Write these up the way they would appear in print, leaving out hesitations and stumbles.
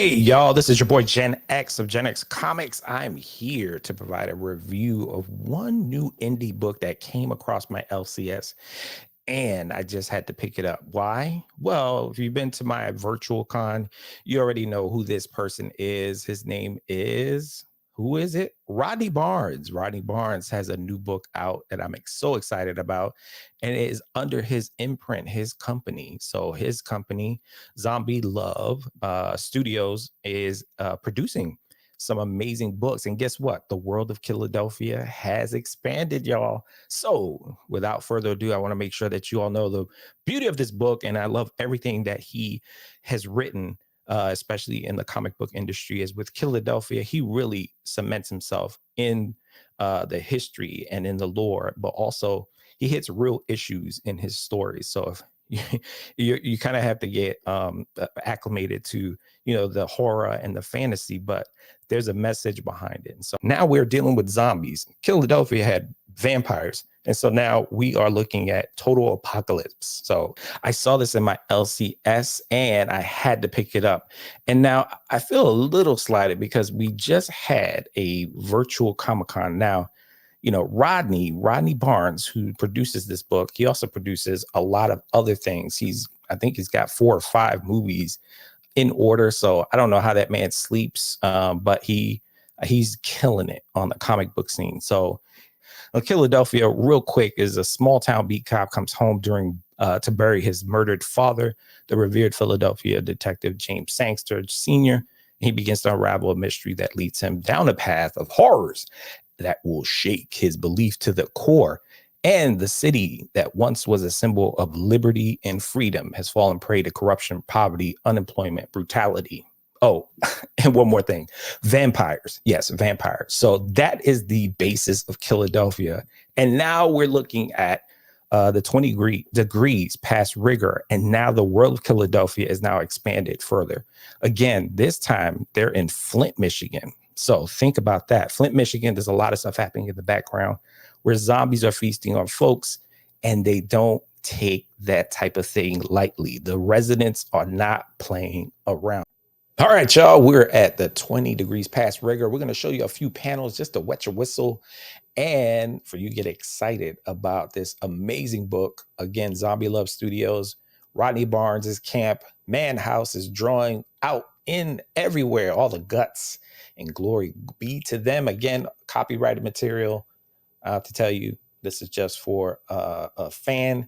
Hey, y'all, this is your boy Gen X of Gen X Comics. I'm here to provide a review of one new indie book that came across my LCS, and I just had to pick it up. Why? Well, if you've been to my virtual con, you already know who this person is. His name is, who is it? Rodney Barnes. Rodney Barnes has a new book out that I'm so excited about, and it is under his imprint, his company. So his company, Zombie Love Studios, is producing some amazing books. And guess what? The world of Killadelphia has expanded, y'all. So without further ado, I want to make sure that you all know the beauty of this book. And I love everything that he has written, especially in the comic book industry. As with Killadelphia, he really cements himself in the history and in the lore, but also he hits real issues in his stories. So if you kind of have to get acclimated to, the horror and the fantasy, but there's a message behind it. And so now we're dealing with zombies. Killadelphia had vampires. And so now we are looking at total apocalypse. So I saw this in my LCS and I had to pick it up. And now I feel a little slighted because we just had a virtual Comic-Con. Now, Rodney Barnes, who produces this book, he also produces a lot of other things. I think he's got 4 or 5 movies in order. So I don't know how that man sleeps, but he's killing it on the comic book scene. So Killadelphia, real quick, is a small town beat cop comes home to bury his murdered father, the revered Philadelphia detective James Sangster Sr. He begins to unravel a mystery that leads him down a path of horrors that will shake his belief to the core. And the city that once was a symbol of liberty and freedom has fallen prey to corruption, poverty, unemployment, brutality. Oh, and one more thing. Vampires. Yes, vampires. So that is the basis of Killadelphia. And now we're looking at the 20 degrees past rigor. And now the world of Killadelphia is now expanded further. Again, this time they're in Flint, Michigan. So think about that. Flint, Michigan, there's a lot of stuff happening in the background where zombies are feasting on folks, and they don't take that type of thing lightly. The residents are not playing around. All right, y'all, we're at the 20 degrees past rigor. We're going to show you a few panels just to wet your whistle and for you to get excited about this amazing book. Again, Zombie Love Studios, Rodney Barnes' camp, Man House is drawing out in everywhere, all the guts, and glory be to them. Again, copyrighted material. I have to tell you, this is just for a fan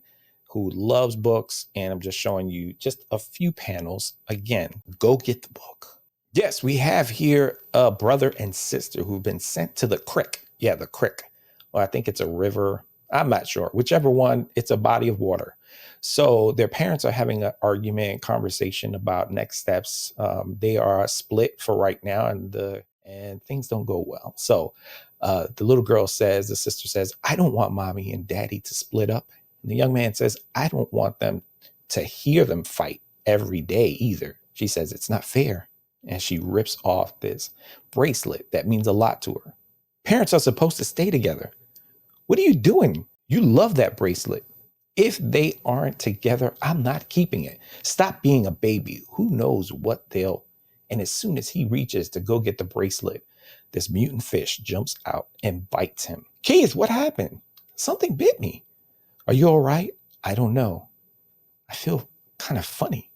who loves books, and I'm just showing you just a few panels. Again, go get the book. Yes, we have here a brother and sister who've been sent to the creek. Yeah, the creek. Well, I think it's a river. I'm not sure. Whichever one, it's a body of water. So their parents are having an argument, conversation about next steps. They are split for right now, and things don't go well. So the little girl says, the sister says, I don't want mommy and daddy to split up. And the young man says, I don't want them to hear them fight every day either. She says, it's not fair. And she rips off this bracelet that means a lot to her. Parents are supposed to stay together. What are you doing? You love that bracelet. If they aren't together, I'm not keeping it. Stop being a baby. Who knows what they'll... And as soon as he reaches to go get the bracelet, this mutant fish jumps out and bites him. Keith, what happened? Something bit me. Are you all right? I don't know. I feel kind of funny.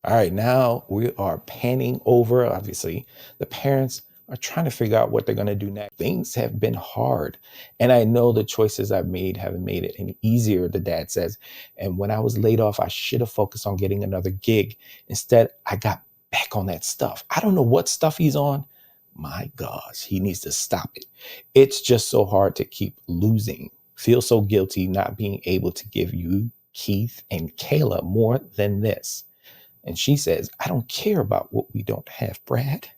All right, now we are panning over. Obviously, the parents are trying to figure out what they're going to do next. Things have been hard. And I know the choices I've made haven't made it any easier, the dad says. And when I was laid off, I should have focused on getting another gig. Instead, I got back on that stuff. I don't know what stuff he's on. My gosh, he needs to stop it. It's just so hard to keep losing. Feel so guilty not being able to give you, Keith, and Kayla more than this. And she says, I don't care about what we don't have, Brad,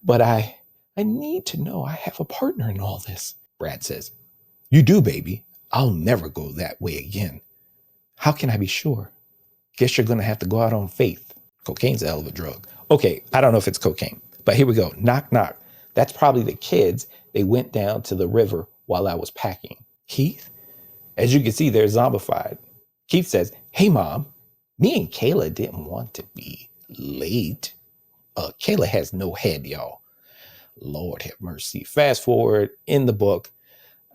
but I need to know I have a partner in all this. Brad says, you do, baby. I'll never go that way again. How can I be sure? Guess you're going to have to go out on faith. Cocaine's a hell of a drug. Okay, I don't know if it's cocaine, but here we go. Knock, knock. That's probably the kids. They went down to the river while I was packing. Keith, as you can see, they're zombified. Keith says, hey, Mom, me and Kayla didn't want to be late. Kayla has no head, y'all. Lord have mercy. Fast forward in the book.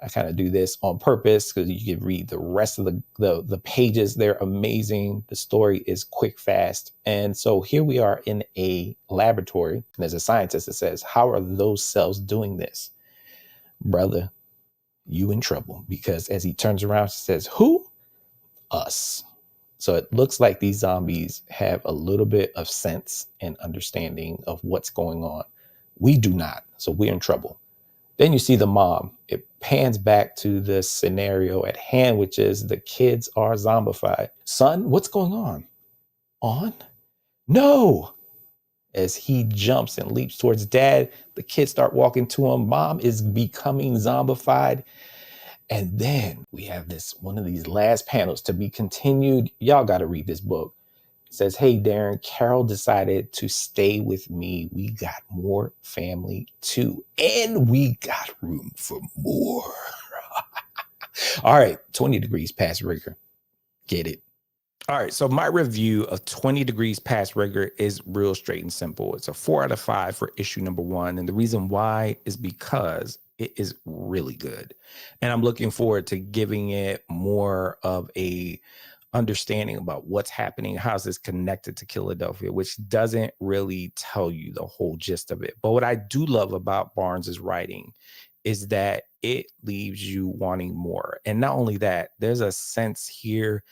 I kind of do this on purpose because you can read the rest of the pages. They're amazing. The story is quick, fast. And so here we are in a laboratory. And there's a scientist that says, how are those cells doing this? Brother, you in trouble. Because as he turns around, he says, who? Us. So it looks like these zombies have a little bit of sense and understanding of what's going on. We do not. So we're in trouble. Then you see the mom. It pans back to the scenario at hand, which is the kids are zombified. Son, what's going on? On? No. As he jumps and leaps towards dad, the kids start walking to him. Mom is becoming zombified. And then we have this one of these last panels to be continued. Y'all got to read this book. It says, hey, Darren, Carol decided to stay with me. We got more family too. And we got room for more. All right, 20 Degrees Past Rigor. Get it? All right, so my review of 20 Degrees Past Rigor is real straight and simple. It's a 4 out of 5 for issue number 1. And the reason why is because it is really good. And I'm looking forward to giving it more of a understanding about what's happening, how's this connected to Killadelphia, which doesn't really tell you the whole gist of it. But what I do love about Barnes's writing is that it leaves you wanting more. And not only that, there's a sense here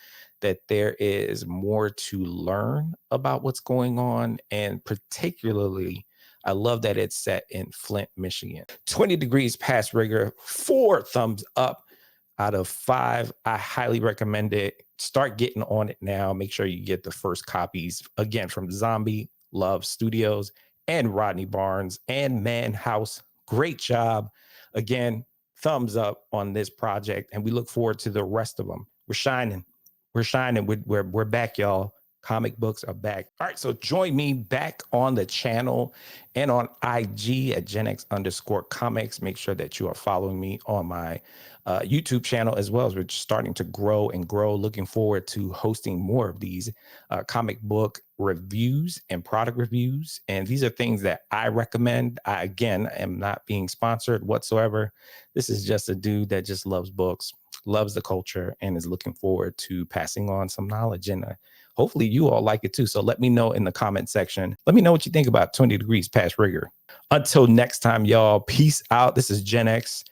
that there is more to learn about what's going on. And particularly, I love that it's set in Flint, Michigan. 20 Degrees Past Rigor, 4 thumbs up out of 5. I highly recommend it. Start getting on it now. Make sure you get the first copies, again, from Zombie Love Studios and Rodney Barnes and Man House. Great job. Again, thumbs up on this project, and we look forward to the rest of them. We're shining. We're shining. We're back, y'all. Comic books are back. All right, so join me back on the channel and on IG at GenX_comics. Make sure that you are following me on my YouTube channel as well, as we're starting to grow and grow. Looking forward to hosting more of these comic book reviews and product reviews. And these are things that I recommend. I, again, am not being sponsored whatsoever. This is just a dude that just loves books, loves the culture, and is looking forward to passing on some knowledge. And hopefully you all like it too. So let me know in the comment section. Let me know what you think about 20 Degrees Past Rigor. Until next time, y'all, peace out. This is Gen X.